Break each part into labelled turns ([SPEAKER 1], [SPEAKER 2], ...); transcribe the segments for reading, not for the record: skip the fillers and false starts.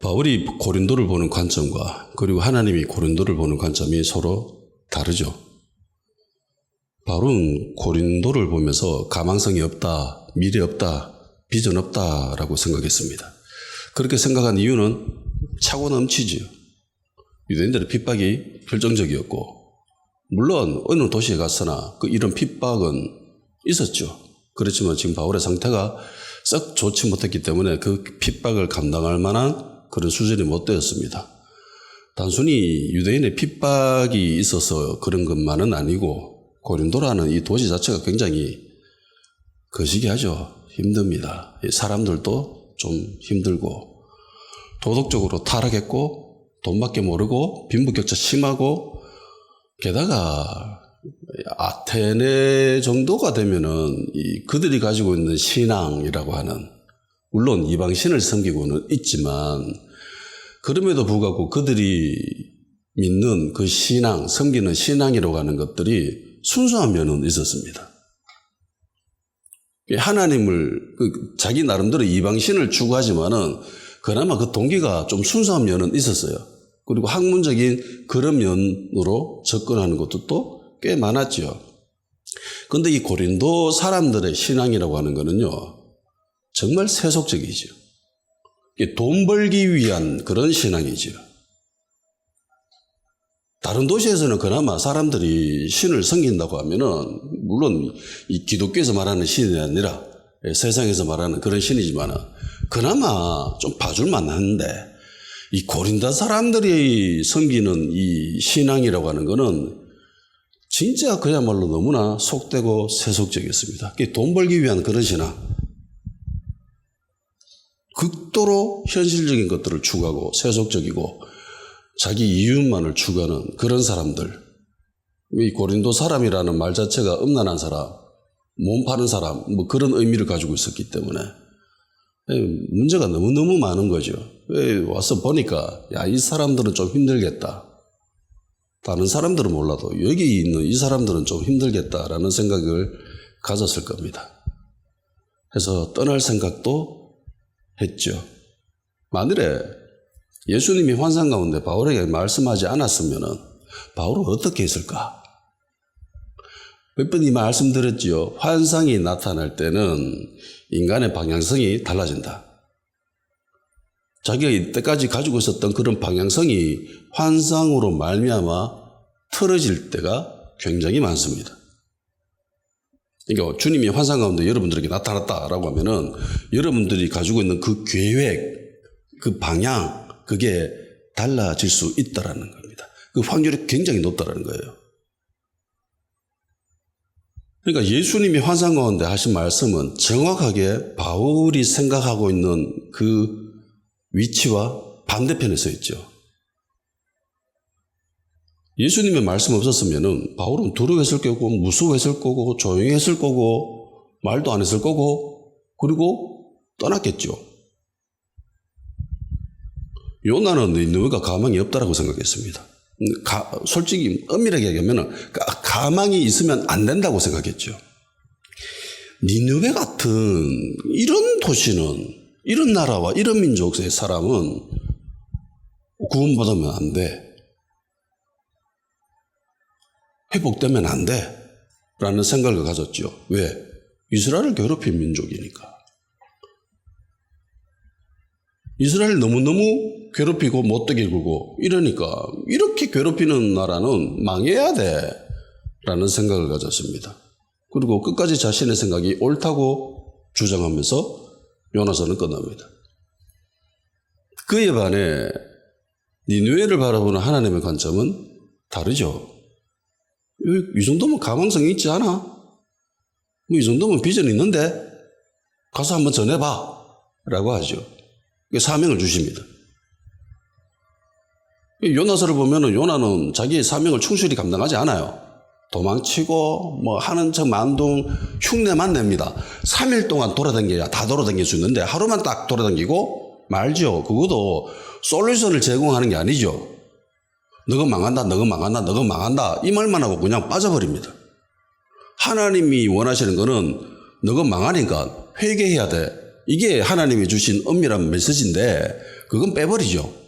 [SPEAKER 1] 바울이 고린도를 보는 관점과 그리고 하나님이 고린도를 보는 관점이 서로 다르죠. 바울은 고린도를 보면서 가망성이 없다, 미래 없다, 비전 없다라고 생각했습니다. 그렇게 생각한 이유는 차고 넘치지요. 유대인들의 핍박이 결정적이었고, 물론 어느 도시에 갔으나 이런 핍박은 있었죠. 그렇지만 지금 바울의 상태가 썩 좋지 못했기 때문에 그 핍박을 감당할 만한 그런 수준이 못 되었습니다. 단순히 유대인의 핍박이 있어서 그런 것만은 아니고 고린도라는 이 도시 자체가 굉장히 거시기하죠. 힘듭니다. 사람들도 좀 힘들고 도덕적으로 타락했고 돈밖에 모르고 빈부격차 심하고 게다가 아테네 정도가 되면은 그들이 가지고 있는 신앙이라고 하는, 물론 이방신을 섬기고는 있지만 그럼에도 불구하고 그들이 믿는 그 신앙, 섬기는 신앙이라고 하는 것들이 순수한 면은 있었습니다. 하나님을 자기 나름대로 이방신을 추구하지만은 그나마 그 동기가 좀 순수한 면은 있었어요. 그리고 학문적인 그런 면으로 접근하는 것도 또 꽤 많았죠. 그런데 이 고린도 사람들의 신앙이라고 하는 거는요, 정말 세속적이죠. 돈 벌기 위한 그런 신앙이죠. 다른 도시에서는 그나마 사람들이 신을 섬긴다고 하면은, 물론 이 기독교에서 말하는 신이 아니라 세상에서 말하는 그런 신이지만 그나마 좀 봐줄만 하는데, 이 고린도 사람들이 섬기는 이 신앙이라고 하는 거는 진짜 그야말로 너무나 속되고 세속적이었습니다. 돈 벌기 위한 그런 신앙. 극도로 현실적인 것들을 추구하고 세속적이고 자기 이윤만을 추구하는 그런 사람들. 이 고린도 사람이라는 말 자체가 음란한 사람, 몸 파는 사람, 뭐 그런 의미를 가지고 있었기 때문에 문제가 너무너무 많은 거죠. 와서 보니까 이 사람들은 좀 힘들겠다. 다른 사람들은 몰라도 여기 있는 이 사람들은 좀 힘들겠다라는 생각을 가졌을 겁니다. 그래서 떠날 생각도 했죠. 만일에 예수님이 환상 가운데 바울에게 말씀하지 않았으면 바울은 어떻게 했을까? 몇 번 이 말씀드렸지요. 환상이 나타날 때는 인간의 방향성이 달라진다. 자기가 이때까지 가지고 있었던 그런 방향성이 환상으로 말미암아 틀어질 때가 굉장히 많습니다. 그러니까 주님이 환상 가운데 여러분들에게 나타났다라고 하면은 여러분들이 가지고 있는 그 계획, 그 방향, 그게 달라질 수 있다라는 겁니다. 그 확률이 굉장히 높다라는 거예요. 그러니까 예수님이 환상 가운데 하신 말씀은 정확하게 바울이 생각하고 있는 그 위치와 반대편에 서 있죠. 예수님의 말씀 없었으면은 바울은 두려워했을 거고 무서워했을 거고 조용히 했을 거고 말도 안 했을 거고 그리고 떠났겠죠. 요나는 니느웨가 가망이 없다라고 생각했습니다. 솔직히 엄밀하게 얘기하면 가망이 있으면 안 된다고 생각했죠. 니느웨 같은 이런 도시는, 이런 나라와 이런 민족의 사람은 구원받으면 안 돼. 회복되면 안 돼. 라는 생각을 가졌죠. 왜? 이스라엘을 괴롭힌 민족이니까. 이스라엘 너무너무 괴롭히고 못되게 굴고 이러니까 이렇게 괴롭히는 나라는 망해야 돼. 라는 생각을 가졌습니다. 그리고 끝까지 자신의 생각이 옳다고 주장하면서 요나서는 끝납니다. 그에 반해 니느웨를 바라보는 하나님의 관점은 다르죠. 이 정도면 가망성이 있지 않아? 뭐 이 정도면 비전이 있는데 가서 한번 전해봐 라고 하죠. 사명을 주십니다. 요나서를 보면은 요나는 자기의 사명을 충실히 감당하지 않아요. 도망치고 뭐 하는 척 만둥 흉내만 냅니다. 3일 동안 돌아다녀야 다 돌아다닐 수 있는데 하루만 딱 돌아다니고 말죠. 그것도 솔루션을 제공하는 게 아니죠. 너가 망한다, 너가 망한다, 너가 망한다 이 말만 하고 그냥 빠져버립니다. 하나님이 원하시는 거는 너가 망하니까 회개해야 돼. 이게 하나님이 주신 엄밀한 메시지인데 그건 빼버리죠.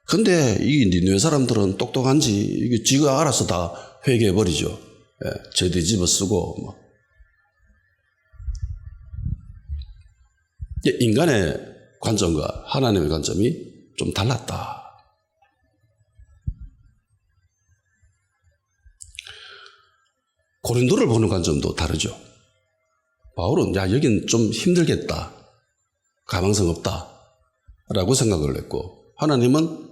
[SPEAKER 1] 근데 이 니느웨 사람들은 똑똑한지 이게 지가 알아서 다 회개해버리죠. 예, 제대 집어쓰고 뭐. 인간의 관점과 하나님의 관점이 좀 달랐다. 고린도를 보는 관점도 다르죠. 바울은 여긴 좀 힘들겠다. 가망성 없다. 라고 생각을 했고 하나님은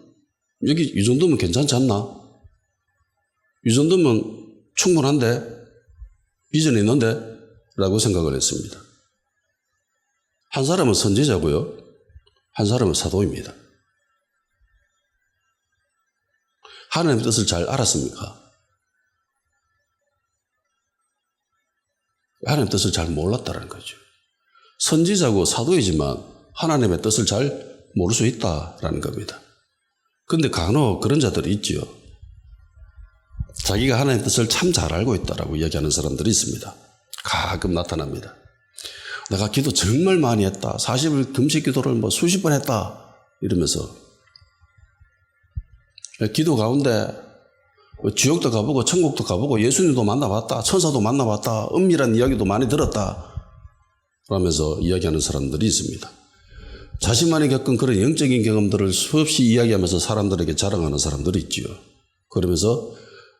[SPEAKER 1] 여기 이 정도면 괜찮지 않나? 이 정도면 충분한데? 비전이 있는데? 라고 생각을 했습니다. 한 사람은 선지자고요. 한 사람은 사도입니다. 하나님의 뜻을 잘 알았습니까? 하나님의 뜻을 잘 몰랐다는 거죠. 선지자고 사도이지만 하나님의 뜻을 잘 모를 수 있다라는 겁니다. 그런데 간혹 그런 자들이 있지요. 자기가 하나님의 뜻을 참 잘 알고 있다라고 이야기하는 사람들이 있습니다. 가끔 나타납니다. 내가 기도 정말 많이 했다. 40일 금식 기도를 뭐 수십 번 했다. 이러면서 기도 가운데 지옥도 가보고 천국도 가보고 예수님도 만나봤다. 천사도 만나봤다. 은밀한 이야기도 많이 들었다. 그러면서 이야기하는 사람들이 있습니다. 자신만이 겪은 그런 영적인 경험들을 수없이 이야기하면서 사람들에게 자랑하는 사람들이 있지요. 그러면서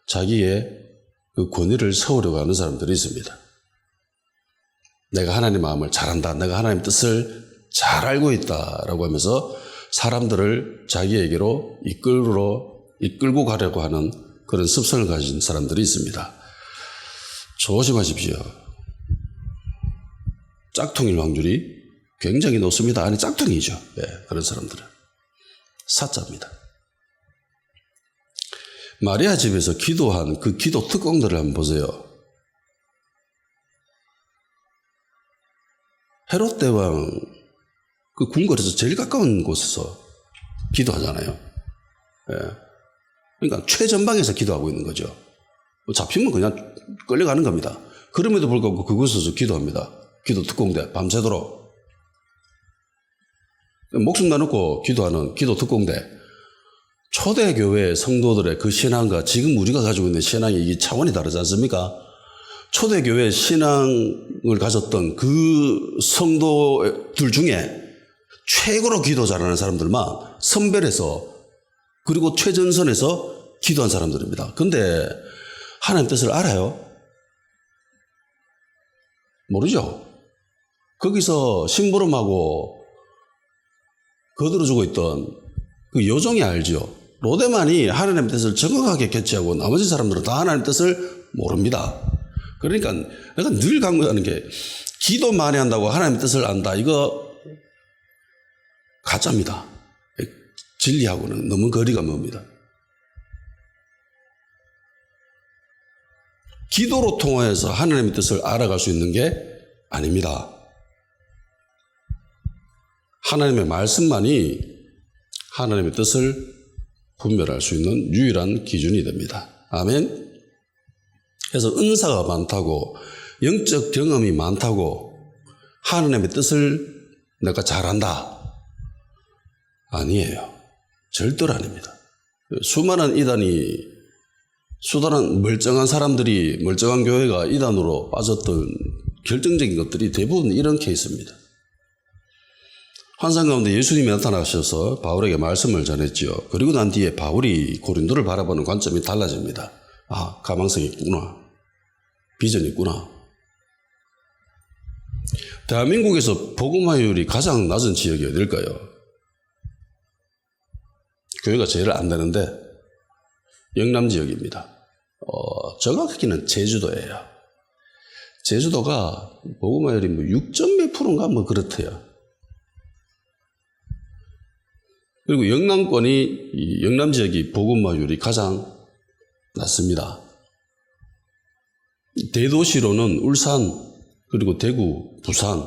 [SPEAKER 1] 자기의 그 권위를 세우려고 하는 사람들이 있습니다. 내가 하나님 마음을 잘 안다. 내가 하나님 뜻을 잘 알고 있다라고 하면서 사람들을 자기에게로 이끌고 가려고 하는 그런 습성을 가진 사람들이 있습니다. 조심하십시오. 짝퉁일 확률이 굉장히 높습니다. 아니 짝퉁이죠. 네, 그런 사람들은. 사자입니다. 마리아 집에서 기도한 그 기도 특공들을 한번 보세요. 헤롯 대왕 그 궁궐에서 제일 가까운 곳에서 기도하잖아요. 예. 그러니까 최전방에서 기도하고 있는 거죠. 잡히면 그냥 끌려가는 겁니다. 그럼에도 불구하고 그곳에서 기도합니다. 기도 특공대 밤새도록. 목숨 나누고 기도하는 기도 특공대. 초대교회 성도들의 그 신앙과 지금 우리가 가지고 있는 신앙이 이 차원이 다르지 않습니까? 초대교회 신앙을 가졌던 그 성도들 중에 최고로 기도 잘하는 사람들만 선별해서 그리고 최전선에서 기도한 사람들입니다. 그런데 하나님 뜻을 알아요? 모르죠. 거기서 심부름하고 거들어주고 있던 그 요정이 알죠. 로데만이 하나님 뜻을 정확하게 캐치하고 나머지 사람들은 다 하나님 뜻을 모릅니다. 그러니까 내가 늘 강조하는 게 기도 많이 한다고 하나님 뜻을 안다. 이거 가짜입니다. 진리하고는 너무 거리가 멉니다. 기도로 통하여서 하나님의 뜻을 알아갈 수 있는 게 아닙니다. 하나님의 말씀만이 하나님의 뜻을 분별할 수 있는 유일한 기준이 됩니다. 아멘. 그래서 은사가 많다고 영적 경험이 많다고 하나님의 뜻을 내가 잘한다. 아니에요. 절대로 아닙니다. 수많은 수단한 멀쩡한 사람들이 멀쩡한 교회가 이단으로 빠졌던 결정적인 것들이 대부분 이런 케이스입니다. 환상 가운데 예수님이 나타나셔서 바울에게 말씀을 전했죠. 그리고 난 뒤에 바울이 고린도를 바라보는 관점이 달라집니다. 아, 가망성이 있구나. 비전이 있구나. 대한민국에서 복음화율이 가장 낮은 지역이 어딜까요? 교회가 제일 안 되는데 영남 지역입니다. 정확하게는 제주도예요. 제주도가 복음화율이 6점 몇 프로인가 그렇대요. 그리고 영남권이 영남 지역이 복음화율이 가장 낮습니다. 대도시로는 울산 그리고 대구, 부산.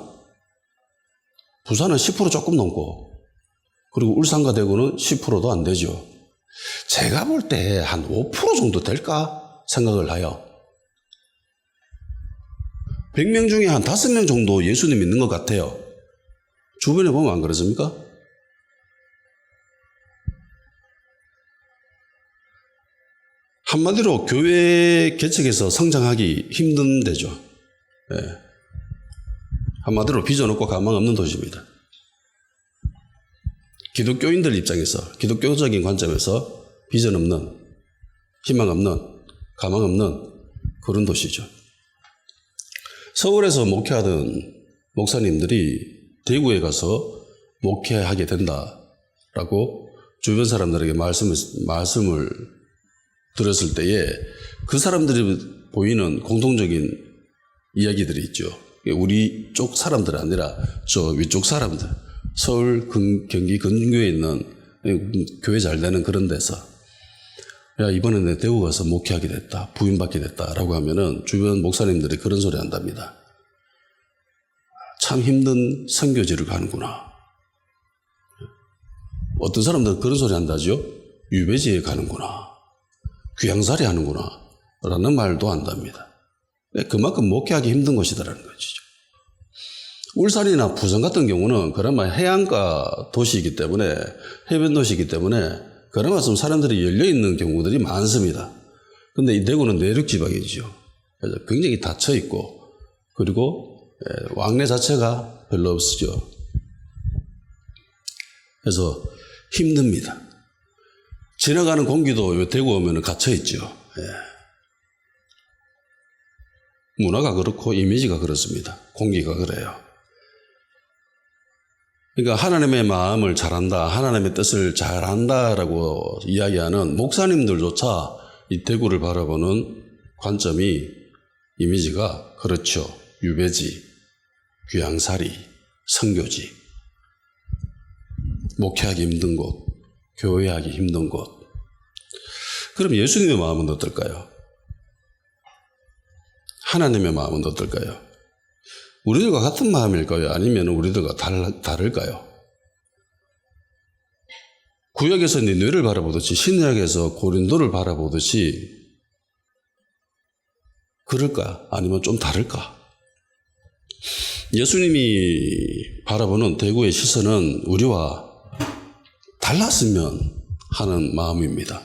[SPEAKER 1] 부산은 10% 조금 넘고 그리고 울산과 대구는 10%도 안 되죠. 제가 볼 때 한 5% 정도 될까 생각을 해요. 100명 중에 한 5명 정도 예수님 믿는 것 같아요. 주변에 보면 안 그렇습니까? 한마디로 교회 개척에서 성장하기 힘든 데죠. 예. 한마디로 비전 없고 가망 없는 도시입니다. 기독교인들 입장에서, 기독교적인 관점에서 비전 없는, 희망 없는, 가망 없는 그런 도시죠. 서울에서 목회하던 목사님들이 대구에 가서 목회하게 된다라고 주변 사람들에게 말씀을 들었을 때에 그 사람들이 보이는 공통적인 이야기들이 있죠. 우리 쪽 사람들 아니라 저 위쪽 사람들, 서울, 경기 근교에 있는 교회 잘 되는 그런 데서 야, 이번에 내 대구 가서 목회하게 됐다, 부임받게 됐다라고 하면은 주변 목사님들이 그런 소리 한답니다. 참 힘든 선교지를 가는구나. 어떤 사람들은 그런 소리 한다죠. 유배지에 가는구나. 귀양살이 하는구나. 라는 말도 한답니다. 그만큼 목회하기 힘든 곳이다라는 것이죠. 울산이나 부산 같은 경우는 그나마 해안가 도시이기 때문에, 해변 도시이기 때문에 그나마 좀 사람들이 열려있는 경우들이 많습니다. 근데 이 대구는 내륙 지방이죠. 그래서 굉장히 닫혀 있고, 그리고 왕래 자체가 별로 없으죠. 그래서 힘듭니다. 지나가는 공기도 대구 오면 갇혀 있죠. 문화가 그렇고 이미지가 그렇습니다. 공기가 그래요. 그러니까 하나님의 마음을 잘한다, 하나님의 뜻을 잘한다라고 이야기하는 목사님들조차 이 대구를 바라보는 관점이, 이미지가 그렇죠. 유배지, 귀양살이, 선교지, 목회하기 힘든 곳, 교회하기 힘든 곳. 그럼 예수님의 마음은 어떨까요? 하나님의 마음은 어떨까요? 우리들과 같은 마음일까요? 아니면 우리들과 다를까요? 구약에서 니느웨를 바라보듯이 신약에서 고린도를 바라보듯이 그럴까? 아니면 좀 다를까? 예수님이 바라보는 대구의 시선은 우리와 달랐으면 하는 마음입니다.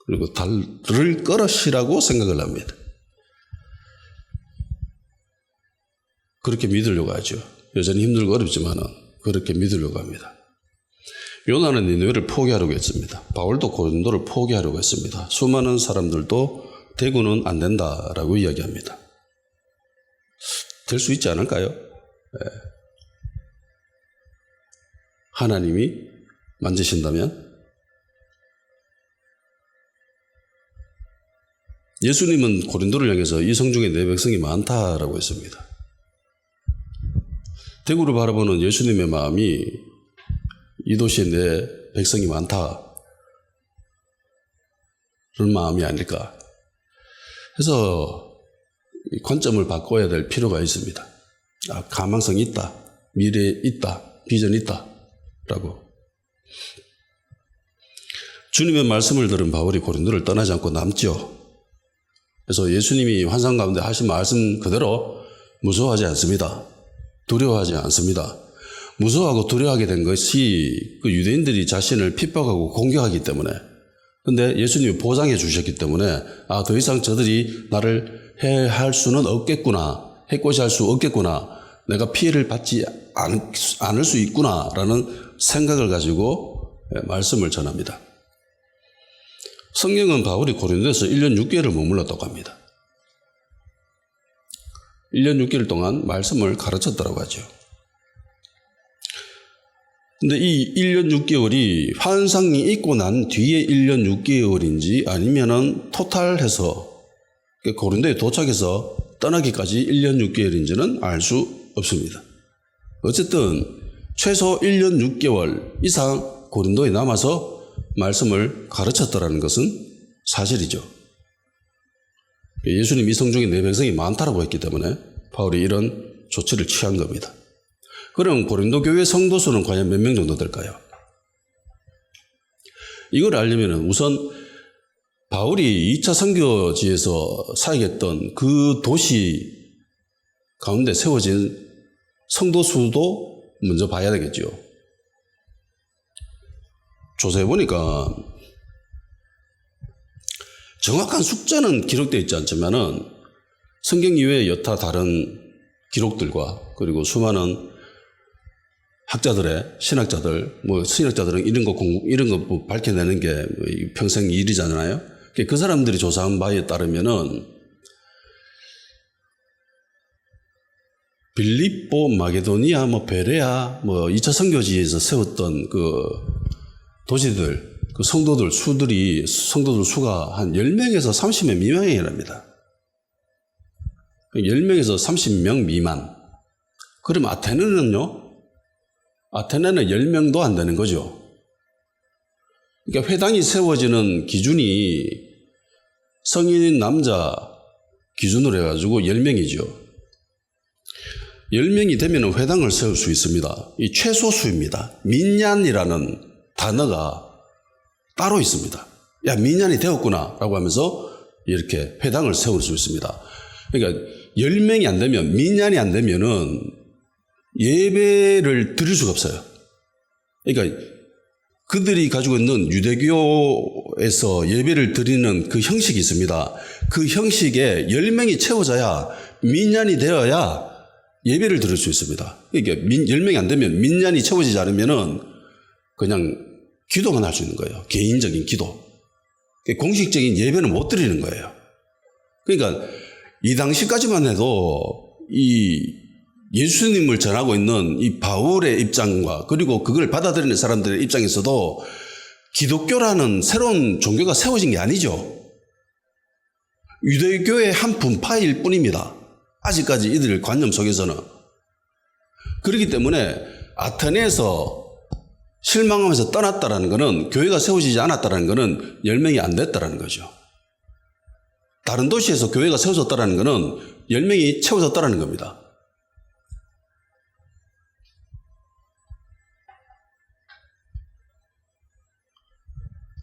[SPEAKER 1] 그리고 다를 것이라고 생각을 합니다. 그렇게 믿으려고 하죠. 여전히 힘들고 어렵지만은 그렇게 믿으려고 합니다. 요나는 니느웨를 포기하려고 했습니다. 바울도 고린도를 포기하려고 했습니다. 수많은 사람들도 대구는 안 된다라고 이야기합니다. 될 수 있지 않을까요? 네. 하나님이 만지신다면? 예수님은 고린도를 향해서 이성 중에 내 백성이 많다라고 했습니다. 대구를 바라보는 예수님의 마음이 이 도시에 내 백성이 많다, 그런 마음이 아닐까. 그래서 관점을 바꿔야 될 필요가 있습니다. 가망성이 있다, 미래에 있다, 비전이 있다 라고. 주님의 말씀을 들은 바울이 고린도를 떠나지 않고 남죠. 그래서 예수님이 환상 가운데 하신 말씀 그대로 무서워하지 않습니다. 두려워하지 않습니다. 무서워하고 두려워하게 된 것이 그 유대인들이 자신을 핍박하고 공격하기 때문에, 근데 예수님이 보장해 주셨기 때문에 더 이상 저들이 나를 해할 수는 없겠구나, 해코지할 수 없겠구나, 내가 피해를 받지 않을 수 있구나라는 생각을 가지고 말씀을 전합니다. 성경은 바울이 고린도에서 1년 6개월을 머물렀다고 합니다. 1년 6개월 동안 말씀을 가르쳤다고 하죠. 근데 이 1년 6개월이 환상이 있고 난 뒤에 1년 6개월인지 아니면은 토탈해서 고린도에 도착해서 떠나기까지 1년 6개월인지는 알 수 없습니다. 어쨌든 최소 1년 6개월 이상 고린도에 남아서 말씀을 가르쳤다라는 것은 사실이죠. 예수님 이성 중에 내 백성이 많다라고 했기 때문에 바울이 이런 조치를 취한 겁니다. 그럼 고린도 교회 성도 수는 과연 몇 명 정도 될까요? 이걸 알려면 우선 바울이 2차 선교지에서 사역했던 그 도시 가운데 세워진 성도 수도 먼저 봐야 되겠죠. 조사해보니까 정확한 숫자는 기록되어 있지 않지만은 성경 이외의 여타 다른 기록들과 그리고 수많은 학자들의 신학자들, 신학자들은 이런 거 밝혀내는 게 평생 일이잖아요. 그 사람들이 조사한 바에 따르면은 빌립보, 마게도니아, 베레아, 2차 선교지에서 세웠던 그 도시들, 그 성도들 수가 한 10명에서 30명 미만이랍니다. 10명에서 30명 미만. 그럼 아테네는 10명도 안 되는 거죠. 그러니까 회당이 세워지는 기준이 성인인 남자 기준으로 해가지고 10명이죠. 10명이 되면 회당을 세울 수 있습니다. 이 최소수입니다. 민년이라는 단어가 따로 있습니다. 야, 민년이 되었구나 라고 하면서 이렇게 회당을 세울 수 있습니다. 그러니까 10명이 안 되면, 민년이 안 되면은 예배를 드릴 수가 없어요. 그러니까 그들이 가지고 있는 유대교에서 예배를 드리는 그 형식이 있습니다. 그 형식에 10명이 채워져야, 민년이 되어야 예배를 드릴 수 있습니다. 그러니까 10명이 안 되면, 민년이 채워지지 않으면은 그냥 기도만 할 수 있는 거예요. 개인적인 기도. 공식적인 예배는 못 드리는 거예요. 그러니까 이 당시까지만 해도 이 예수님을 전하고 있는 이 바울의 입장과 그리고 그걸 받아들이는 사람들의 입장에서도 기독교라는 새로운 종교가 세워진 게 아니죠. 유대교의 한 분파일 뿐입니다. 아직까지 이들 관념 속에서는. 그렇기 때문에 아테네에서 실망하면서 떠났다라는 것은, 교회가 세워지지 않았다라는 것은 10명이 안 됐다라는 거죠. 다른 도시에서 교회가 세워졌다라는 것은 10명이 채워졌다라는 겁니다.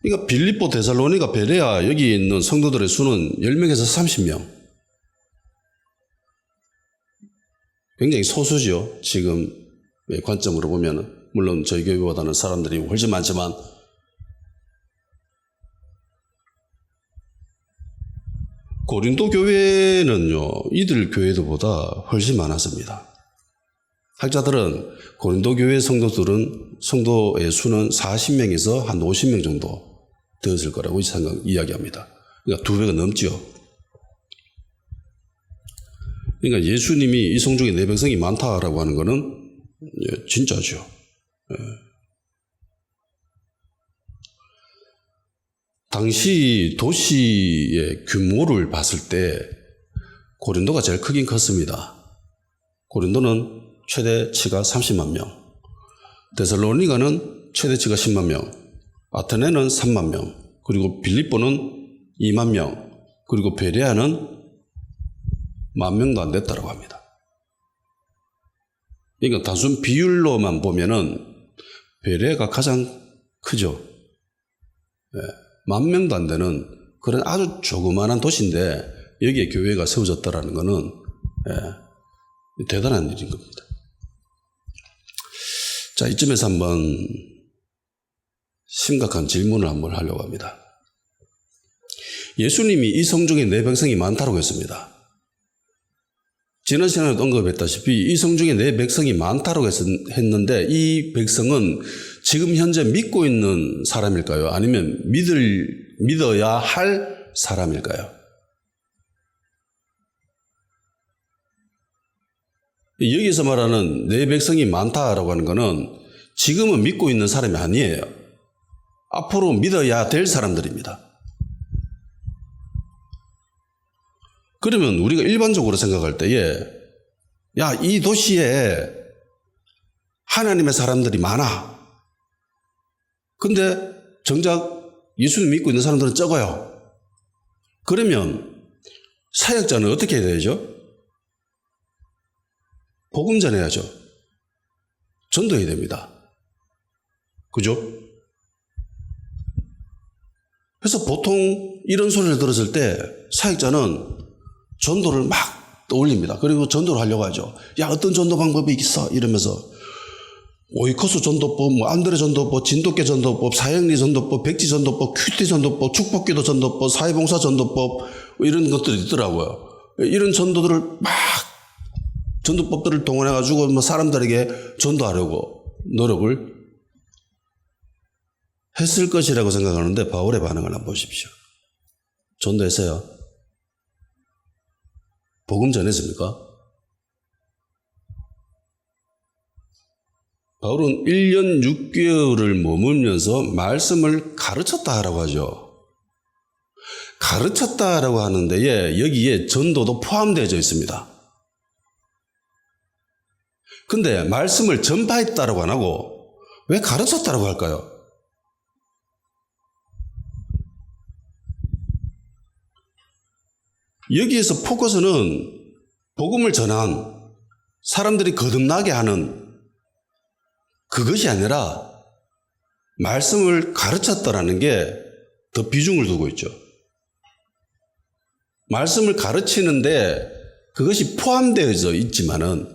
[SPEAKER 1] 그러니까 빌립보, 데살로니가, 베레아 여기 있는 성도들의 수는 10명에서 30명. 굉장히 소수죠. 지금 관점으로 보면은. 물론 저희 교회보다는 사람들이 훨씬 많지만, 고린도 교회는요, 이들 교회들보다 훨씬 많았습니다. 학자들은 고린도 교회 성도의 수는 40명에서 한 50명 정도 되었을 거라고 이야기합니다. 그러니까 2배가 넘죠. 그러니까 예수님이 이성 중에 내 백성이 많다라고 하는 것은 진짜죠. 당시 도시의 규모를 봤을 때 고린도가 제일 크긴 컸습니다. 고린도는 최대치가 30만 명, 데살로니가는 최대치가 10만 명, 아테네는 3만 명, 그리고 빌립보는 2만 명, 그리고 베레아는 10,000명도 안 됐다고 합니다. 그러니까 단순 비율로만 보면은 베레아가 가장 크죠. 10,000명도 안 되는 그런 아주 조그마한 도시인데 여기에 교회가 세워졌다라는 것은 대단한 일인 겁니다. 자, 이쯤에서 한번 심각한 질문을 한번 하려고 합니다. 예수님이 이 성중에 내 백성이 많다고 했습니다. 지난 시간에도 언급했다시피 이 성중에 내 백성이 많다고 했는데 이 백성은 지금 현재 믿고 있는 사람일까요? 아니면 믿어야 할 사람일까요? 여기서 말하는 내 백성이 많다라고 하는 것은 지금은 믿고 있는 사람이 아니에요. 앞으로 믿어야 될 사람들입니다. 그러면 우리가 일반적으로 생각할 때에 야, 이 도시에 하나님의 사람들이 많아. 근데 정작 예수님 믿고 있는 사람들은 적어요. 그러면 사역자는 어떻게 해야 되죠? 복음 전해야죠. 전도해야 됩니다. 그죠? 그래서 보통 이런 소리를 들었을 때 사역자는 전도를 막 떠올립니다. 그리고 전도를 하려고 하죠. 야, 어떤 전도 방법이 있어? 이러면서. 오이커스 전도법, 뭐 안드레 전도법, 진돗개 전도법, 사형리 전도법, 백지 전도법, 큐티 전도법, 축복기도 전도법, 사회봉사 전도법 뭐 이런 것들이 있더라고요. 이런 전도들을 막 전도법들을 동원해가지고 뭐 사람들에게 전도하려고 노력을 했을 것이라고 생각하는데 바울의 반응을 한번 보십시오. 전도했어요? 복음 전했습니까? 바울은 1년 6개월을 머물면서 말씀을 가르쳤다라고 하죠. 가르쳤다라고 하는데 여기에 전도도 포함되어 있습니다. 근데 말씀을 전파했다라고 안 하고 왜 가르쳤다라고 할까요? 여기에서 포커스는 복음을 전한 사람들이 거듭나게 하는 그것이 아니라 말씀을 가르쳤다라는 게 더 비중을 두고 있죠. 말씀을 가르치는데 그것이 포함되어 있지만은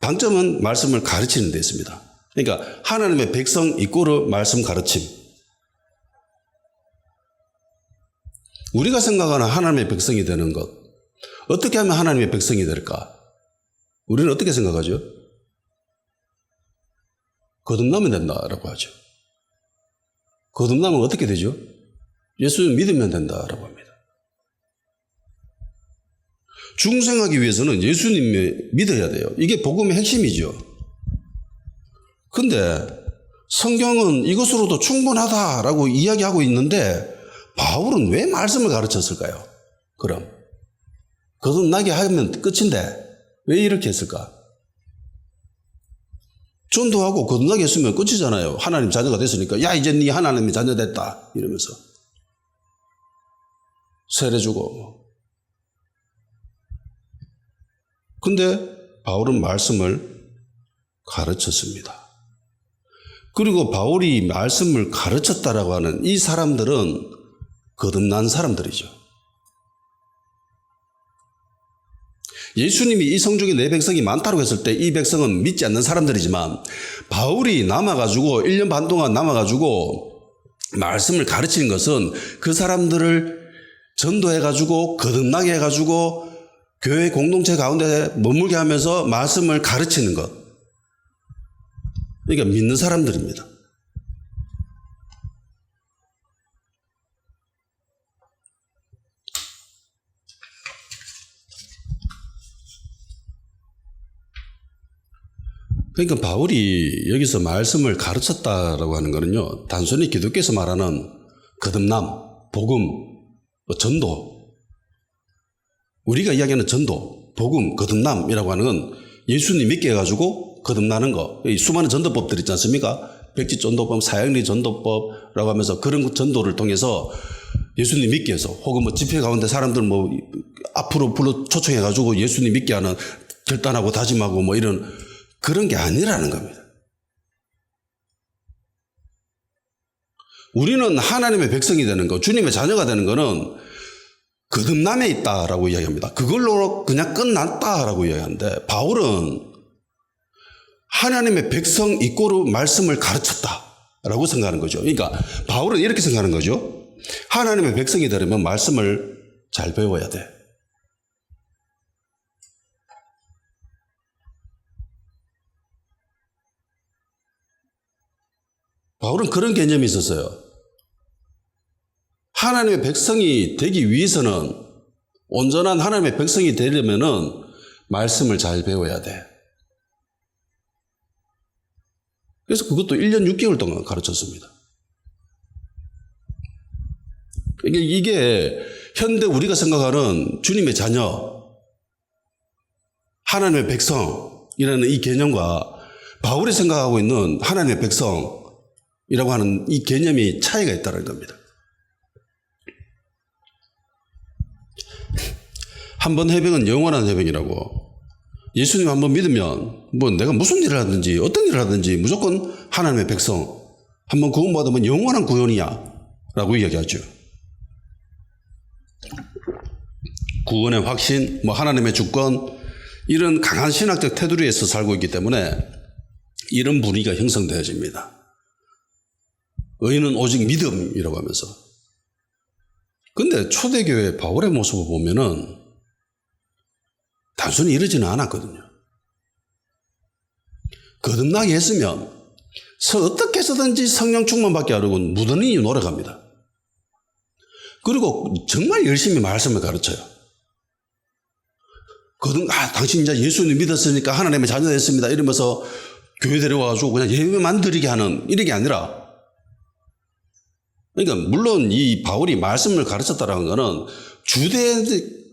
[SPEAKER 1] 방점은 말씀을 가르치는 데 있습니다. 그러니까 하나님의 백성 이꼬르 말씀 가르침. 우리가 생각하는 하나님의 백성이 되는 것. 어떻게 하면 하나님의 백성이 될까? 우리는 어떻게 생각하죠? 거듭나면 된다라고 하죠. 거듭나면 어떻게 되죠? 예수를 믿으면 된다라고 합니다. 중생하기 위해서는 예수님을 믿어야 돼요. 이게 복음의 핵심이죠. 근데 성경은 이것으로도 충분하다라고 이야기하고 있는데 바울은 왜 말씀을 가르쳤을까요? 그럼 거듭나게 하면 끝인데 왜 이렇게 했을까? 전도하고 거듭나게 했으면 끝이잖아요. 하나님 자녀가 됐으니까 야 이제 네 하나님의 자녀 됐다 이러면서 세례 주고. 근데 바울은 말씀을 가르쳤습니다. 그리고 바울이 말씀을 가르쳤다라고 하는 이 사람들은 거듭난 사람들이죠. 예수님이 이 성중에 내 백성이 많다고 했을 때 이 백성은 믿지 않는 사람들이지만 바울이 남아가지고 1년 반 동안 남아가지고 말씀을 가르치는 것은 그 사람들을 전도해가지고 거듭나게 해가지고 교회 공동체 가운데 머물게 하면서 말씀을 가르치는 것. 그러니까 믿는 사람들입니다. 그러니까 바울이 여기서 말씀을 가르쳤다라고 하는 거는요, 단순히 기독교에서 말하는 거듭남, 복음, 전도, 우리가 이야기하는 전도, 복음, 거듭남이라고 하는 건 예수님 믿게 해가지고 거듭나는 거. 수많은 전도법들 있지 않습니까? 백지 전도법, 사형리 전도법이라고 하면서 그런 전도를 통해서 예수님 믿게 해서 혹은 뭐 집회 가운데 사람들 뭐 앞으로 불러 초청해가지고 예수님 믿게 하는 결단하고 다짐하고 뭐 이런 그런 게 아니라는 겁니다. 우리는 하나님의 백성이 되는 거, 주님의 자녀가 되는 거는 거듭남에 있다라고 이야기합니다. 그걸로 그냥 끝났다라고 이야기하는데 바울은 하나님의 백성 이꼬르 말씀을 가르쳤다라고 생각하는 거죠. 그러니까 바울은 이렇게 생각하는 거죠. 하나님의 백성이 되려면 말씀을 잘 배워야 돼. 바울은 그런 개념이 있었어요. 하나님의 백성이 되기 위해서는 온전한 하나님의 백성이 되려면은 말씀을 잘 배워야 돼. 그래서 그것도 1년 6개월 동안 가르쳤습니다. 이게 현대 우리가 생각하는 주님의 자녀, 하나님의 백성이라는 이 개념과 바울이 생각하고 있는 하나님의 백성이라고 하는 이 개념이 차이가 있다는 겁니다. 한 번 해병은 영원한 해병이라고. 예수님 한 번 믿으면 뭐 내가 무슨 일을 하든지 어떤 일을 하든지 무조건 하나님의 백성, 한 번 구원받으면 영원한 구원이야 라고 이야기하죠. 구원의 확신, 뭐 하나님의 주권, 이런 강한 신학적 테두리에서 살고 있기 때문에 이런 분위기가 형성되어집니다. 의인은 오직 믿음이라고 하면서. 근데 초대교회 바울의 모습을 보면은 단순히 이러지는 않았거든요. 거듭나게 했으면 어떻게 해서든지 성령 충만받게 하려고는 무던히 노력합니다. 그리고 정말 열심히 말씀을 가르쳐요. 당신 이제 예수님 믿었으니까 하나님의 자녀 됐습니다. 이러면서 교회 데려와가지고 그냥 예배만 드리게 하는 이런 게 아니라, 그러니까 물론 이 바울이 말씀을 가르쳤다라는 것은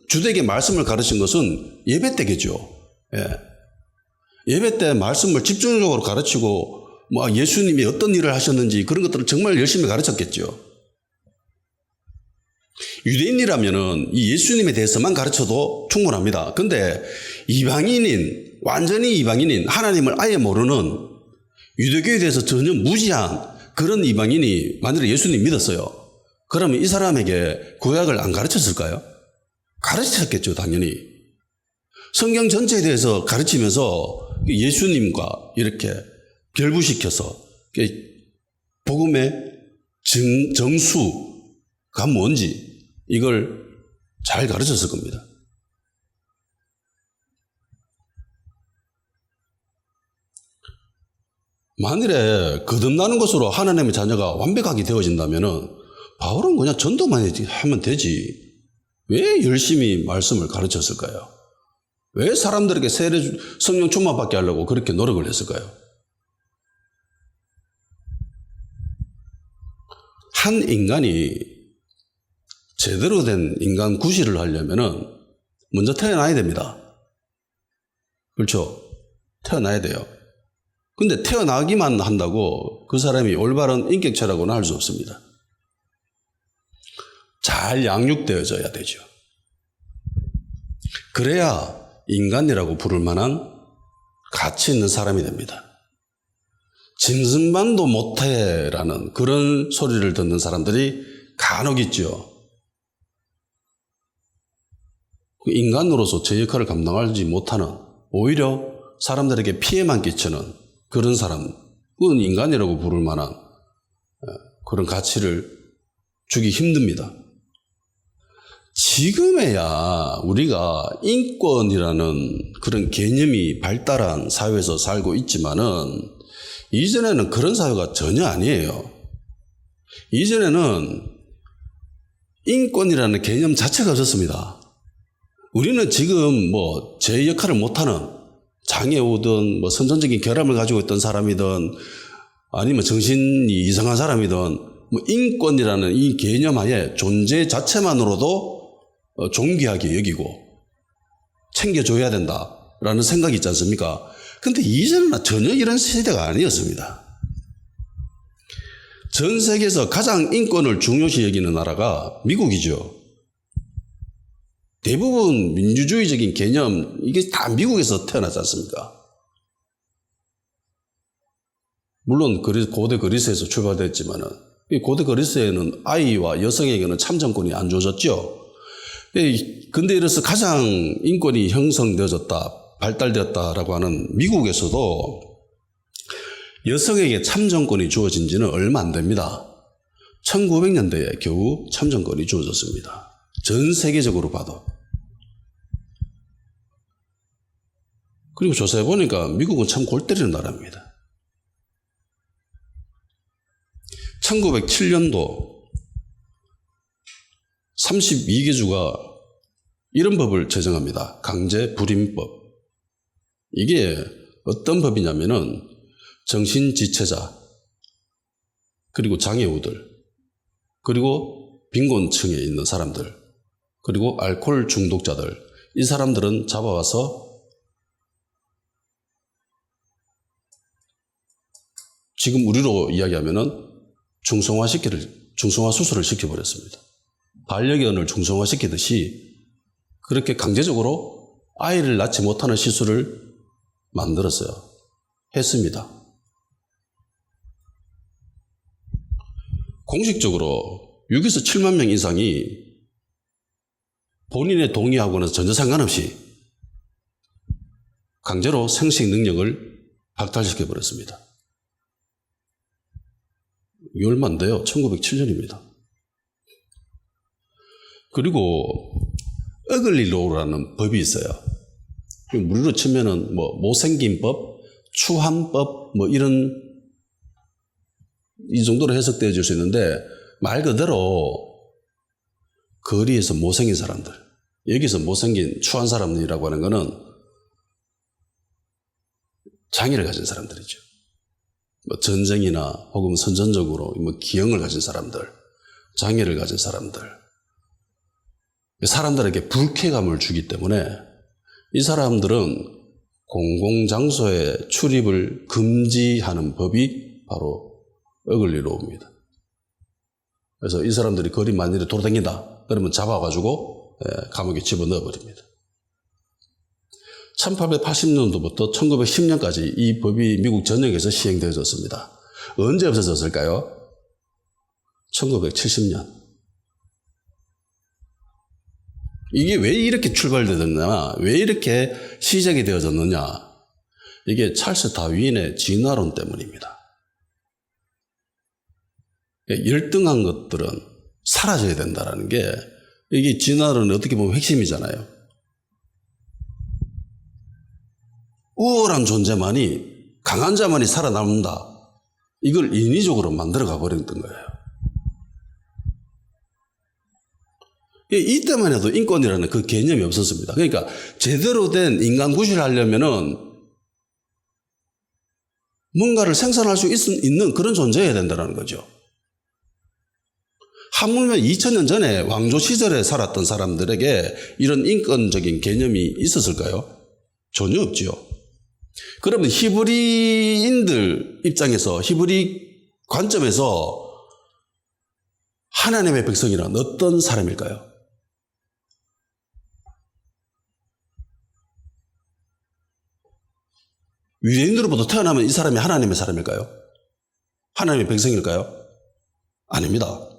[SPEAKER 1] 주되게 말씀을 가르친 것은 예배 때겠죠. 예배 때 말씀을 집중적으로 가르치고 예수님이 어떤 일을 하셨는지 그런 것들을 정말 열심히 가르쳤겠죠. 유대인이라면은 이 예수님에 대해서만 가르쳐도 충분합니다. 근데 완전히 이방인인 하나님을 아예 모르는 유대교에 대해서 전혀 무지한 그런 이방인이 만약에 예수님 믿었어요. 그러면 이 사람에게 구약을 안 가르쳤을까요? 가르쳤겠죠, 당연히. 성경 전체에 대해서 가르치면서 예수님과 이렇게 결부시켜서 복음의 정수가 뭔지 이걸 잘 가르쳤을 겁니다. 만일에 거듭나는 것으로 하나님의 자녀가 완벽하게 되어진다면은 바울은 그냥 전도만 하면 되지. 왜 열심히 말씀을 가르쳤을까요? 왜 사람들에게 성령 충만받게 하려고 그렇게 노력을 했을까요? 한 인간이 제대로 된 인간 구실을 하려면은 먼저 태어나야 됩니다. 그렇죠? 태어나야 돼요. 근데 태어나기만 한다고 그 사람이 올바른 인격체라고는 할 수 없습니다. 잘 양육되어져야 되죠. 그래야 인간이라고 부를 만한 가치 있는 사람이 됩니다. 짐승만도 못해라는 그런 소리를 듣는 사람들이 간혹 있죠. 인간으로서 제 역할을 감당하지 못하는, 오히려 사람들에게 피해만 끼치는 그런 사람, 그건 인간이라고 부를 만한 그런 가치를 주기 힘듭니다. 지금에야 우리가 인권이라는 그런 개념이 발달한 사회에서 살고 있지만은 이전에는 그런 사회가 전혀 아니에요. 이전에는 인권이라는 개념 자체가 없었습니다. 우리는 지금 제 역할을 못하는 장애우든 선천적인 결함을 가지고 있던 사람이든 아니면 정신이 이상한 사람이든 인권이라는 이 개념 하에 존재 자체만으로도 존귀하게 여기고 챙겨줘야 된다라는 생각이 있지 않습니까? 근데 이전에는 전혀 이런 세대가 아니었습니다. 전 세계에서 가장 인권을 중요시 여기는 나라가 미국이죠. 대부분 민주주의적인 개념, 이게 다 미국에서 태어나지 않습니까? 물론 고대 그리스에서 출발됐지만은 고대 그리스에는 아이와 여성에게는 참정권이 안 주어졌죠. 근데 이래서 가장 인권이 형성되어졌다, 발달되었다라고 하는 미국에서도 여성에게 참정권이 주어진 지는 얼마 안 됩니다. 1900년대에 겨우 참정권이 주어졌습니다. 전 세계적으로 봐도. 그리고 조사해 보니까 미국은 참 골 때리는 나라입니다. 1907년도 32개 주가 이런 법을 제정합니다. 강제불임법. 이게 어떤 법이냐면은 정신지체자, 그리고 장애우들, 그리고 빈곤층에 있는 사람들, 그리고 알코올 중독자들, 이 사람들은 잡아와서 지금 우리로 이야기하면은 중성화 수술을 시켜버렸습니다. 반려견을 중성화 시키듯이 그렇게 강제적으로 아이를 낳지 못하는 시술을 만들었어요. 했습니다. 공식적으로 6에서 7만 명 이상이 본인의 동의하고는 전혀 상관없이 강제로 생식 능력을 박탈시켜버렸습니다. 이게 얼마 안 돼요. 1907년입니다. 그리고 어글리 로우라는 법이 있어요. 우리로 치면은 못생긴 법, 추한법 이런 이 정도로 해석되어 줄 수 있는데, 말 그대로 거리에서 못생긴 사람들, 여기서 못생긴 추한 사람이라고 하는 거는 장애를 가진 사람들이죠. 전쟁이나 혹은 선전적으로 기형을 가진 사람들, 장애를 가진 사람들, 사람들에게 불쾌감을 주기 때문에 이 사람들은 공공장소에 출입을 금지하는 법이 바로 어글리 로우입니다. 그래서 이 사람들이 거리 만일에 돌아다닌다 그러면 잡아가지고 감옥에 집어넣어버립니다. 1880년도부터 1910년까지 이 법이 미국 전역에서 시행되어졌습니다. 언제 없어졌을까요? 1970년. 이게 왜 이렇게 출발되었느냐, 왜 이렇게 시작이 되어졌느냐, 이게 찰스 다윈의 진화론 때문입니다. 열등한 것들은 사라져야 된다는 게, 이게 진화론의 어떻게 보면 핵심이잖아요. 우월한 존재만이, 강한 자만이 살아남는다. 이걸 인위적으로 만들어 가버렸던 거예요. 이때만 해도 인권이라는 그 개념이 없었습니다. 그러니까 제대로 된 인간 구실을 하려면은 뭔가를 생산할 수 있는 그런 존재여야 된다는 거죠. 하물며 2000년 전에 왕조 시절에 살았던 사람들에게 이런 인권적인 개념이 있었을까요? 전혀 없지요. 그러면 히브리인들 입장에서, 히브리 관점에서 하나님의 백성이란 어떤 사람일까요? 유대인으로부터 태어나면 이 사람이 하나님의 사람일까요? 하나님의 백성일까요? 아닙니다.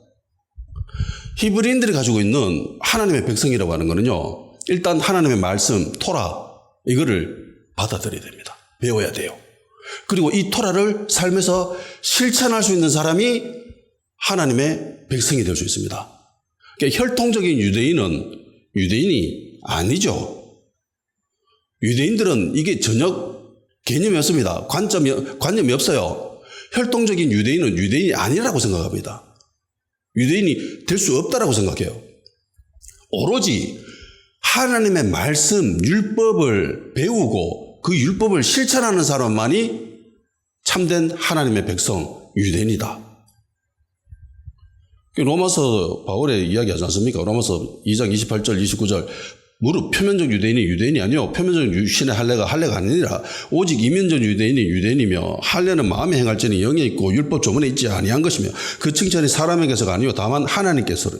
[SPEAKER 1] 히브리인들이 가지고 있는 하나님의 백성이라고 하는 거는요, 일단 하나님의 말씀, 토라, 이거를 받아들여야 됩니다. 배워야 돼요. 그리고 이 토라를 삶에서 실천할 수 있는 사람이 하나님의 백성이 될 수 있습니다. 그러니까 혈통적인 유대인은 유대인이 아니죠. 유대인들은 이게 전혀 개념이 없습니다. 관념이 없어요. 혈통적인 유대인은 유대인이 아니라고 생각합니다. 유대인이 될 수 없다라고 생각해요. 오로지 하나님의 말씀, 율법을 배우고 그 율법을 실천하는 사람만이 참된 하나님의 백성, 유대인이다. 로마서 바울의 이야기 하지 않습니까? 로마서 2장 28절, 29절. 무릇 표면적 유대인이 아니요 표면적 신의 할례가 아니라 오직 이면적 유대인이 유대인이며 할례는 마음에 행할지니 영에 있고 율법 조문에 있지 아니한 것이며 그 칭찬이 사람에게서가 아니요 다만 하나님께서.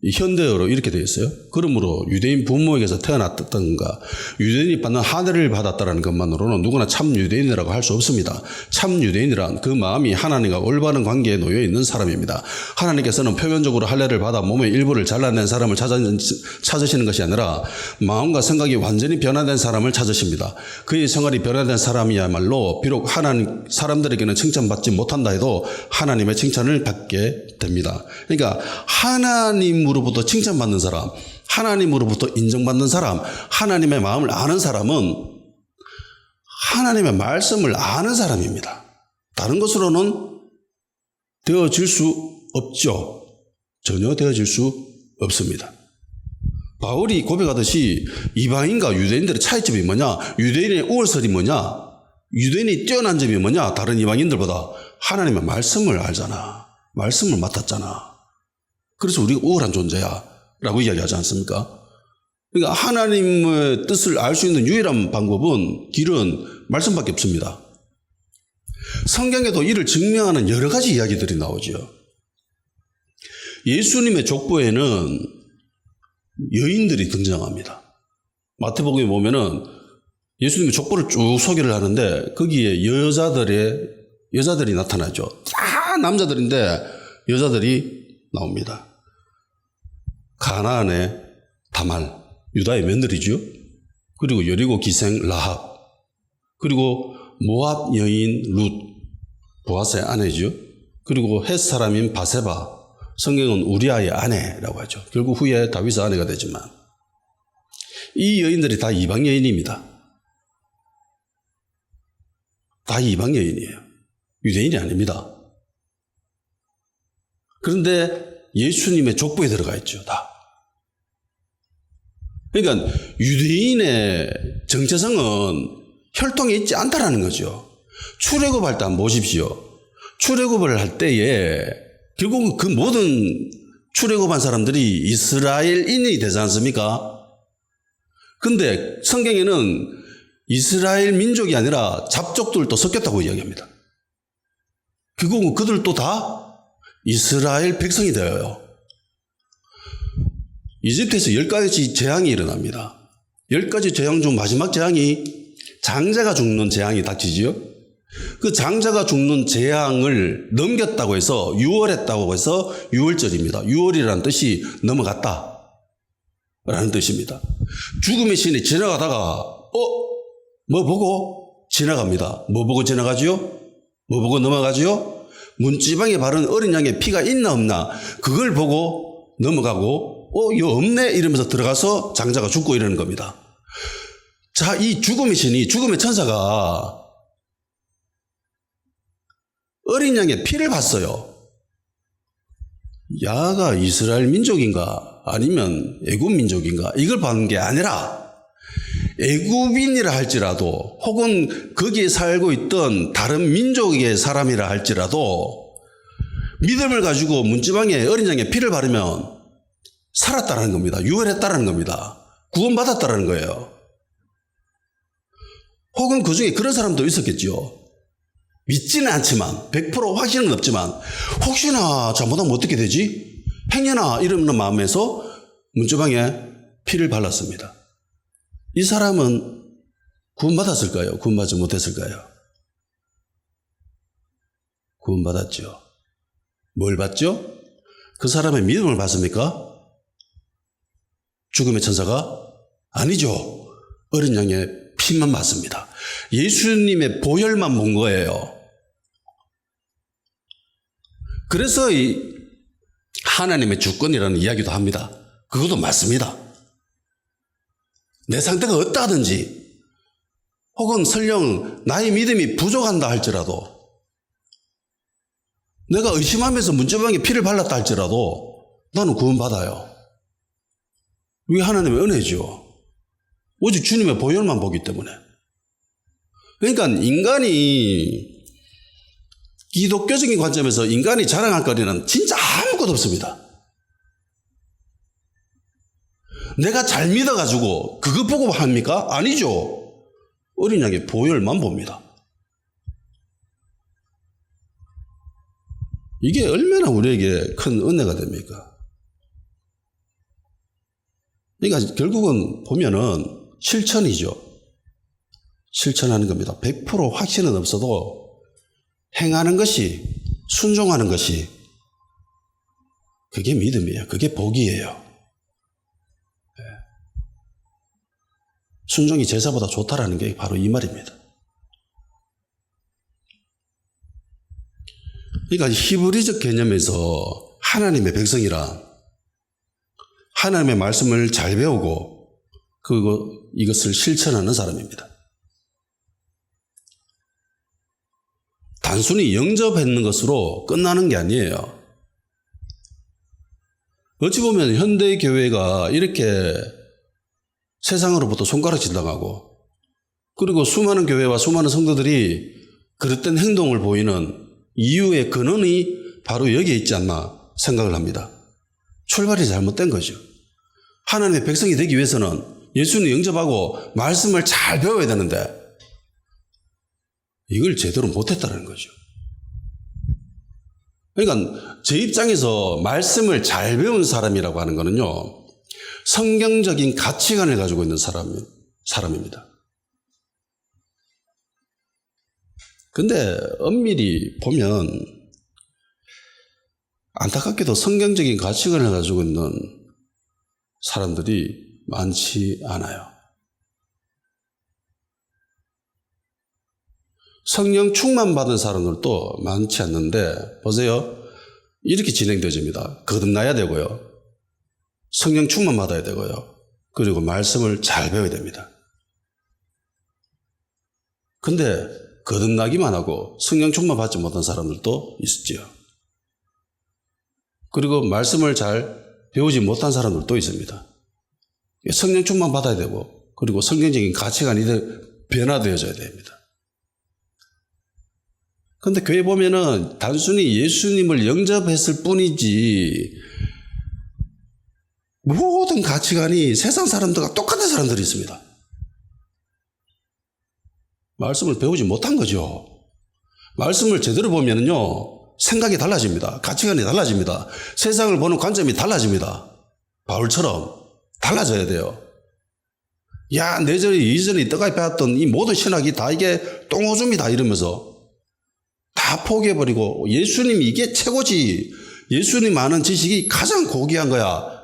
[SPEAKER 1] 이 현대어로 이렇게 되어 있어요. 그러므로 유대인 부모에게서 태어났던가 유대인이 받는 하늘을 받았다는 것만으로는 누구나 참 유대인이라고 할 수 없습니다. 참 유대인이란 그 마음이 하나님과 올바른 관계에 놓여 있는 사람입니다. 하나님께서는 표면적으로 할례를 받아 몸의 일부를 잘라낸 사람을 찾으시는 것이 아니라 마음과 생각이 완전히 변화된 사람을 찾으십니다. 그의 생활이 변화된 사람이야말로 비록 사람들에게는 칭찬받지 못한다 해도 하나님의 칭찬을 받게 됩니다. 그러니까 하나님으로부터 칭찬받는 사람, 하나님으로부터 인정받는 사람, 하나님의 마음을 아는 사람은 하나님의 말씀을 아는 사람입니다. 다른 것으로는 되어질 수 없죠. 전혀 되어질 수 없습니다. 바울이 고백하듯이 이방인과 유대인들의 차이점이 뭐냐? 유대인의 우월설이 뭐냐? 유대인이 뛰어난 점이 뭐냐? 다른 이방인들보다 하나님의 말씀을 알잖아. 말씀을 맡았잖아. 그래서 우리가 우월한 존재야 라고 이야기하지 않습니까? 그러니까 하나님의 뜻을 알 수 있는 유일한 방법은, 길은 말씀밖에 없습니다. 성경에도 이를 증명하는 여러 가지 이야기들이 나오죠. 예수님의 족보에는 여인들이 등장합니다. 마태복음에 보면은 예수님의 족보를 쭉 소개를 하는데 거기에 여자들이 나타나죠. 다 남자들인데 여자들이 나옵니다. 가나안의 다말, 유다의 며느리죠. 그리고 여리고 기생 라합, 그리고 모압 여인 룻, 보아스의 아내죠. 그리고 헷 사람인 바세바, 성경은 우리아의 아내라고 하죠. 결국 후에 다윗의 아내가 되지만 이 여인들이 다 이방 여인입니다. 다 이방 여인이에요. 유대인이 아닙니다. 그런데 예수님의 족보에 들어가 있죠. 다. 그러니까 유대인의 정체성은 혈통에 있지 않다라는 거죠. 출애굽할 때 한번 보십시오. 출애굽을 할 때에 결국은 그 모든 출애굽한 사람들이 이스라엘인이 되지 않습니까? 근데 성경에는 이스라엘 민족이 아니라 잡족들도 섞였다고 이야기합니다. 결국은 그들도 다 이스라엘 백성이 되어요. 이집트에서 10가지 재앙이 일어납니다. 10가지 재앙 중 마지막 재앙이 장자가 죽는 재앙이 닥치지요. 그 장자가 죽는 재앙을 넘겼다고 해서 6월했다고 해서 6월절입니다. 6월이라는 뜻이 넘어갔다 라는 뜻입니다. 죽음의 신이 지나가다가 뭐 보고 지나갑니다. 뭐 보고 지나가지요? 뭐 보고 넘어가지요? 문지방에 바른 어린 양의 피가 있나 없나 그걸 보고 넘어가고 이거 없네 이러면서 들어가서 장자가 죽고 이러는 겁니다. 자, 이 죽음의 신이, 죽음의 천사가 어린 양의 피를 봤어요. 야가 이스라엘 민족인가 아니면 애굽 민족인가 이걸 봤는 게 아니라 애굽인이라 할지라도 혹은 거기에 살고 있던 다른 민족의 사람이라 할지라도 믿음을 가지고 문지방에 어린 양의 피를 바르면 살았다라는 겁니다. 유월했다라는 겁니다. 구원받았다라는 거예요. 혹은 그 중에 그런 사람도 있었겠죠. 믿지는 않지만 100% 확신은 없지만 혹시나 잘못하면 어떻게 되지? 행여나 이러는 마음에서 문지방에 피를 발랐습니다. 이 사람은 구원받았을까요? 구원받지 못했을까요? 구원받았죠. 뭘 받죠? 그 사람의 믿음을 받습니까? 죽음의 천사가? 아니죠. 어린 양의 피만 받습니다. 예수님의 보혈만 본 거예요. 그래서 이 하나님의 주권이라는 이야기도 합니다. 그것도 맞습니다. 내 상태가 어떠하든지 혹은 설령 나의 믿음이 부족한다 할지라도 내가 의심하면서 문지방에 피를 발랐다 할지라도 나는 구원받아요. 이게 하나님의 은혜죠. 오직 주님의 보혈만 보기 때문에. 그러니까 인간이 기독교적인 관점에서 인간이 자랑할 거리는 진짜 아무것도 없습니다. 내가 잘 믿어가지고 그거 보고 합니까? 아니죠. 어린 양의 보혈만 봅니다. 이게 얼마나 우리에게 큰 은혜가 됩니까? 그러니까 결국은 보면은 실천이죠. 실천하는 겁니다. 100% 확신은 없어도 행하는 것이, 순종하는 것이 그게 믿음이에요. 그게 복이에요. 순종이 제사보다 좋다라는 게 바로 이 말입니다. 그러니까 히브리적 개념에서 하나님의 백성이란 하나님의 말씀을 잘 배우고 이것을 실천하는 사람입니다. 단순히 영접했는 것으로 끝나는 게 아니에요. 어찌 보면 현대 교회가 이렇게 세상으로부터 손가락질 당하고 그리고 수많은 교회와 수많은 성도들이 그릇된 행동을 보이는 이유의 근원이 바로 여기에 있지 않나 생각을 합니다. 출발이 잘못된 거죠. 하나님의 백성이 되기 위해서는 예수님 영접하고 말씀을 잘 배워야 되는데 이걸 제대로 못했다는 거죠. 그러니까 제 입장에서 말씀을 잘 배운 사람이라고 하는 거는요, 성경적인 가치관을 가지고 있는 사람입니다. 근데 엄밀히 보면 안타깝게도 성경적인 가치관을 가지고 있는 사람들이 많지 않아요. 성령 충만 받은 사람들도 많지 않는데 보세요. 이렇게 진행되어집니다. 거듭나야 되고요. 성령 충만 받아야 되고요. 그리고 말씀을 잘 배워야 됩니다. 근데 거듭나기만 하고 성령 충만 받지 못한 사람들도 있었지요. 그리고 말씀을 잘 배우지 못한 사람들도 있습니다. 성령 충만 받아야 되고 그리고 성경적인 가치관이 변화되어져야 됩니다. 그런데 교회 보면은 단순히 예수님을 영접했을 뿐이지 모든 가치관이 세상 사람들과 똑같은 사람들이 있습니다. 말씀을 배우지 못한 거죠. 말씀을 제대로 보면은요, 생각이 달라집니다. 가치관이 달라집니다. 세상을 보는 관점이 달라집니다. 바울처럼 달라져야 돼요. 야, 내전에 이전에 이때까지 배웠던 이 모든 신학이 다 이게 똥오줌이다 이러면서 다 포기해버리고 예수님이 이게 최고지. 예수님 아는 지식이 가장 고귀한 거야.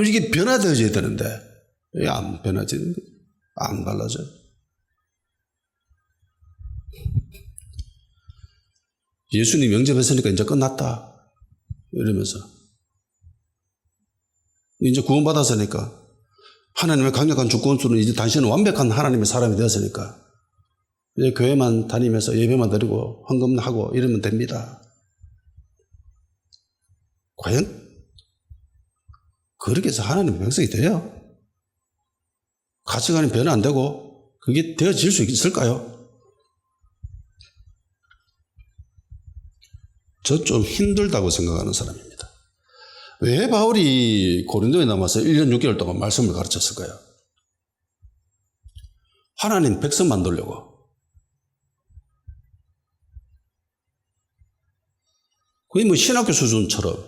[SPEAKER 1] 이게 변화되어져야 되는데 왜 안 변하지? 안 달라져요. 예수님 영접했으니까 이제 끝났다 이러면서 이제 구원받았으니까 하나님의 강력한 주권수는 이제 당신은 완벽한 하나님의 사람이 되었으니까 이제 교회만 다니면서 예배만 드리고 헌금하고 이러면 됩니다. 과연 그렇게 해서 하나님의 백성이 돼요? 가치관이 변화 안 되고 그게 되어질 수 있을까요? 저 좀 힘들다고 생각하는 사람입니다. 왜 바울이 고린도에 남아서 1년 6개월 동안 말씀을 가르쳤을까요? 하나님 백성 만들려고. 거의 뭐 신학교 수준처럼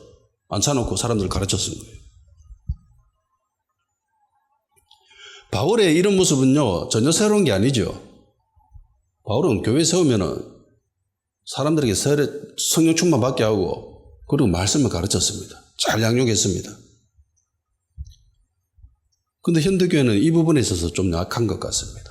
[SPEAKER 1] 앉혀놓고 사람들을 가르쳤을 거예요. 바울의 이런 모습은요, 전혀 새로운 게 아니죠. 바울은 교회 세우면은 사람들에게 성령 충만 받게 하고 그리고 말씀을 가르쳤습니다. 잘 양육했습니다. 그런데 현대교회는 이 부분에 있어서 좀 약한 것 같습니다.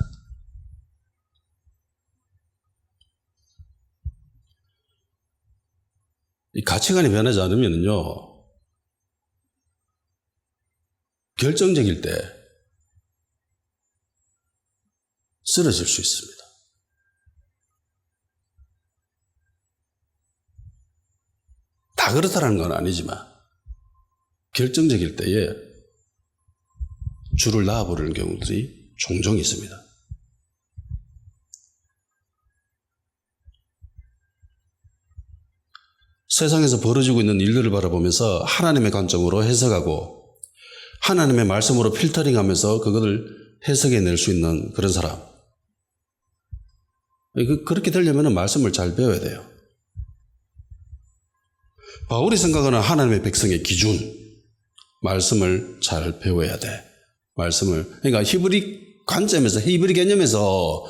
[SPEAKER 1] 이 가치관이 변하지 않으면요, 결정적일 때 쓰러질 수 있습니다. 다 그렇다는 건 아니지만 결정적일 때에 줄을 놔버리는 경우들이 종종 있습니다. 세상에서 벌어지고 있는 일들을 바라보면서 하나님의 관점으로 해석하고 하나님의 말씀으로 필터링하면서 그것을 해석해낼 수 있는 그런 사람. 그렇게 되려면 말씀을 잘 배워야 돼요. 바울이 생각하는 하나님의 백성의 기준, 말씀을 잘 배워야 돼. 그러니까 히브리 관점에서, 히브리 개념에서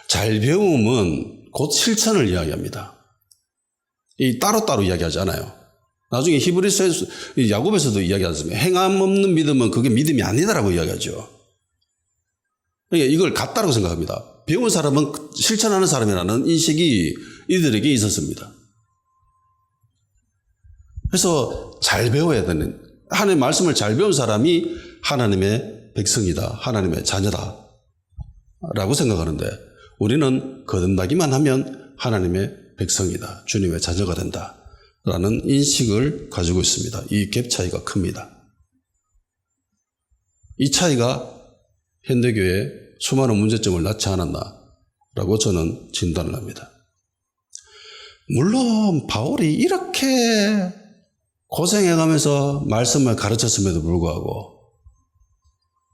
[SPEAKER 1] 잘 배움은 곧 실천을 이야기합니다. 이 따로따로 이야기하지 않아요. 나중에 히브리서에서, 야곱에서도 이야기하잖아요. 행함 없는 믿음은 그게 믿음이 아니다라고 이야기하죠. 그러니까 이걸 같다라고 생각합니다. 배운 사람은 실천하는 사람이라는 인식이 이들에게 있었습니다. 그래서 잘 배워야 되는, 하나님의 말씀을 잘 배운 사람이 하나님의 백성이다, 하나님의 자녀다 라고 생각하는데 우리는 거듭나기만 하면 하나님의 백성이다, 주님의 자녀가 된다 라는 인식을 가지고 있습니다. 이 갭 차이가 큽니다. 이 차이가 현대교회에 수많은 문제점을 낳지 않았나 라고 저는 진단을 합니다. 물론 바울이 이렇게 고생해가면서 말씀을 가르쳤음에도 불구하고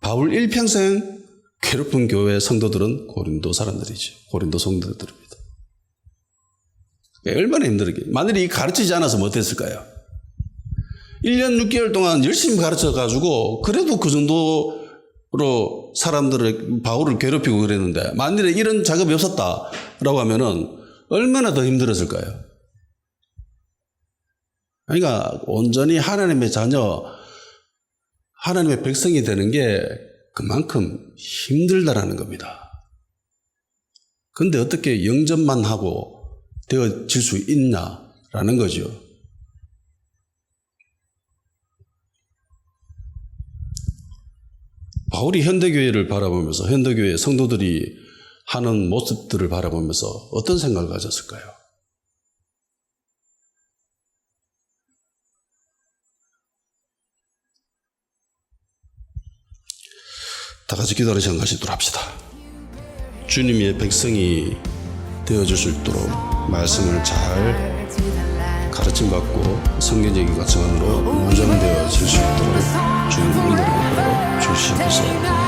[SPEAKER 1] 바울 일평생 괴롭힌 교회 성도들은 고린도 사람들이죠. 고린도 성도들입니다. 얼마나 힘들게. 만일에 가르치지 않아서 못했을까요? 1년 6개월 동안 열심히 가르쳐가지고 그래도 그 정도로 사람들을 바울을 괴롭히고 그랬는데 만일에 이런 작업이 없었다라고 하면은 얼마나 더 힘들었을까요? 그러니까 온전히 하나님의 자녀, 하나님의 백성이 되는 게 그만큼 힘들다라는 겁니다. 근데 어떻게 영접만 하고 되어질 수 있냐라는 거죠. 바울이 현대교회를 바라보면서 현대교회 성도들이 하는 모습들을 바라보면서 어떤 생각을 가졌을까요? 다 같이 기도하는 시간 가지도록 합시다. 주님의 백성이 되어줄 수 있도록 말씀을 잘 가르침받고 성경적인 가치관으로 무장되어질 수 있도록 주님 은혜를 베풀어 주시옵소서.